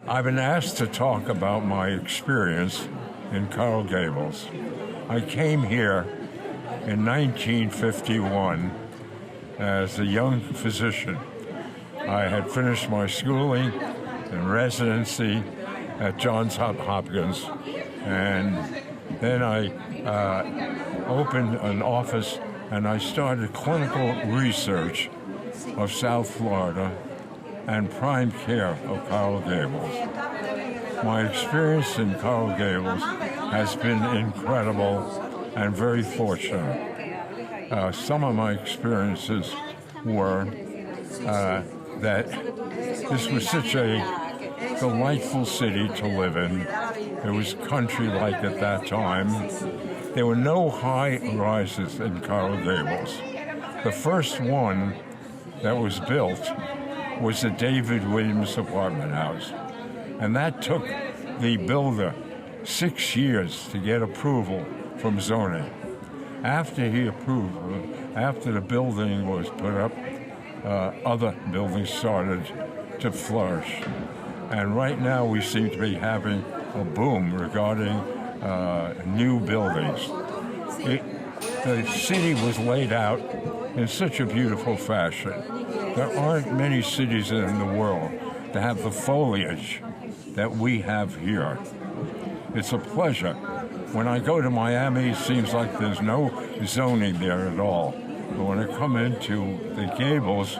I've been asked to talk about my experience in Coral Gables. I came here in 1951 as a young physician. I had finished my schooling and residency at Johns Hopkins, and then I opened an office and I started clinical research of South Florida and prime care of Coral Gables. My experience in Coral Gables has been incredible and very fortunate. Some of my experiences were that this was such a delightful city to live in. It was country-like at that time. There were no high rises in Coral Gables. The first one that was built was the David Williams apartment house. And that took the builder 6 years to get approval from zoning. After he approved, after the building was put up, other buildings started to flourish. And right now we seem to be having a boom regarding new buildings. The city was laid out in such a beautiful fashion. There aren't many cities in the world that have the foliage that we have here. It's a pleasure. When I go to Miami, it seems like there's no zoning there at all. But when I come into the Gables,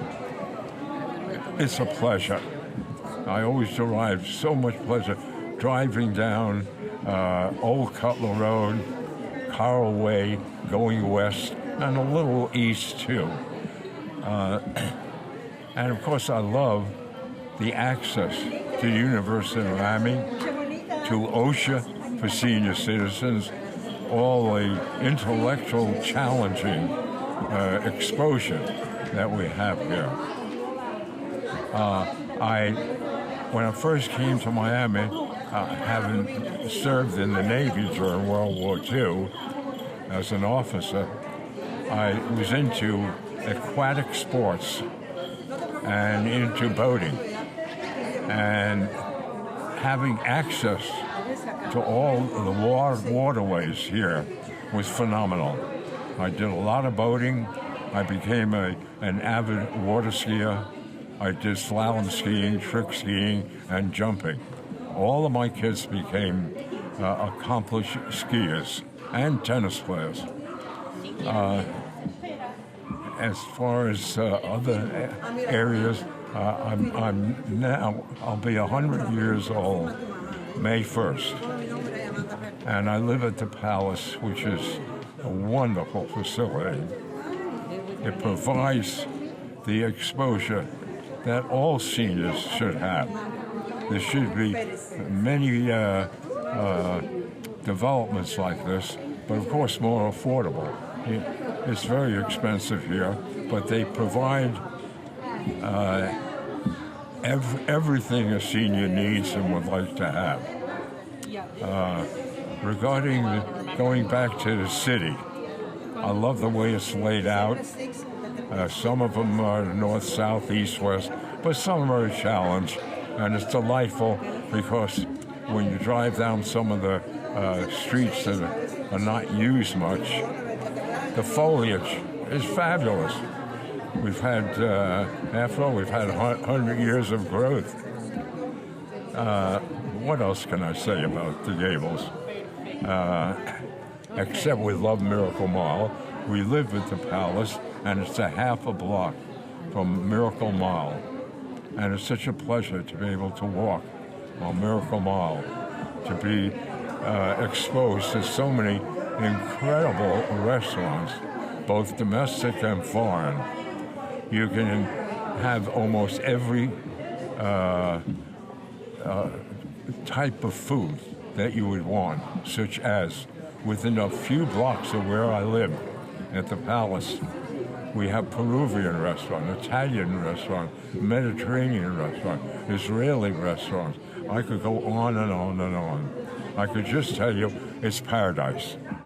it's a pleasure. I always derive so much pleasure driving down Old Cutler Road, Coral Way, going west, and a little east too. And of course I love the access to the University of Miami, to OSHA for senior citizens, all the intellectual challenging exposure that we have here. When I first came to Miami, having served in the Navy during World War II as an officer, I was into aquatic sports and into boating. And having access to all the waterways here was phenomenal. I did a lot of boating. I became an avid water skier. I did slalom skiing, trick skiing, and jumping. All of my kids became accomplished skiers and tennis players. As far as other areas, I'll be 100 years old May 1st. And I live at the Palace, which is a wonderful facility. It provides the exposure that all seniors should have. There should be many developments like this, but of course more affordable. It's very expensive here, but they provide everything a senior needs and would like to have. Regarding going back to the city, I love the way it's laid out. Some of them are north, south, east, west, but some are a challenge, and it's delightful because when you drive down some of the streets that are not used much, the foliage is fabulous. We've had, after all, we've had 100 years of growth. What else can I say about the Gables? Except we love Miracle Mile. We live at the Palace, and it's a half a block from Miracle Mile. And it's such a pleasure to be able to walk on Miracle Mile, to be exposed to so many incredible restaurants, both domestic and foreign. You can have almost every type of food that you would want, such as within a few blocks of where I live at the Palace, we have Peruvian restaurant, Italian restaurant, Mediterranean restaurant, Israeli restaurants. I could go on and on and on. I could just tell you it's paradise.